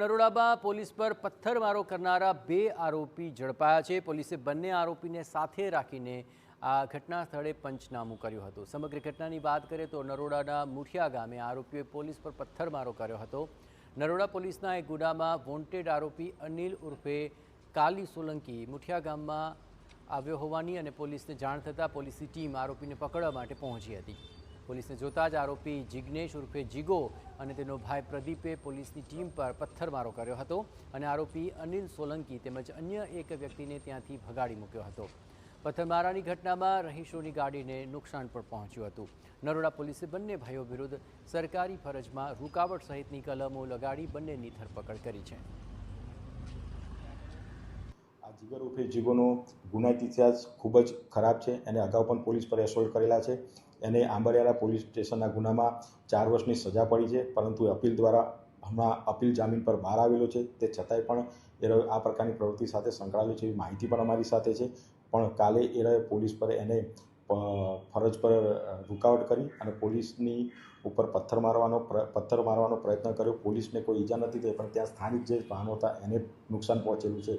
નરોડામાં police પર પથ્થરમારો કરનારા બે આરોપી ઝડપાયા છે। પોલીસે બંને આરોપીને સાથે રાખીને આ ઘટના સ્થળે પંચનામું કર્યું હતું। સમગ્ર ઘટનાની વાત કરીએ તો નરોડાના મુઠિયા ગામે આરોપીઓએ પોલીસ પર પથ્થરમારો કર્યો હતો। નરોડા પોલીસના એક ગુનામાં વોન્ટેડ આરોપી અનિલ ઉર્ફે કાલી સોલંકી મુઠિયા ગામમાં આવ્યો હોવાની અને પોલીસને જાણ થતાં પોલીસની ટીમ આરોપીને પકડવા માટે પહોંચી હતી। પોલીસને જોતા જ આરોપી જિગ્નેશ ઉર્ફે જીગો અને તેનો ભાઈ પ્રદીપે પોલીસની ટીમ પર પથ્થરમારો કર્યો હતો અને આરોપી અનિલ સોલંકી તેમજ અન્ય એક વ્યક્તિને ત્યાંથી ભગાડી મૂક્યો હતો। પથ્થરમારાની ઘટનામાં રહીશોની ગાડીને નુકસાન પણ પહોંચ્યું હતું। નરોડા પોલીસે બંને ભાઈઓ વિરુદ્ધ સરકારી ફરજમાં રૂકાવટ સહિતની કલમો લગાડી બંનેની ધરપકડ કરી છે। આ જીગર ઉર્ફે જીગોનો ગુનાહિત ઇતિહાસ ખૂબ જ ખરાબ છે। એને અગાઉ પણ પોલીસ પર એસોલ્ટ કરેલા છે। એને આંબલિયાળા પોલીસ સ્ટેશનના ગુનામાં 4 વર્ષની સજા પડી છે, પરંતુ અપીલ દ્વારા હમણાં અપીલ જામીન પર બહાર આવેલો છે। તે છતાંય પણ એ આ પ્રકારની પ્રવૃત્તિ સાથે સંકળાયેલો છે એવી માહિતી પણ અમારી સાથે છે। પણ કાલે એ પોલીસ પર એને ફરજ પર રૂકાવટ કરી અને પોલીસની ઉપર પથ્થર મારવાનો પ્રયત્ન કર્યો। પોલીસને કોઈ ઈજા નથી થઈ, પણ ત્યાં સ્થાનિક જે વાહનો હતા એને નુકસાન પહોંચેલું છે।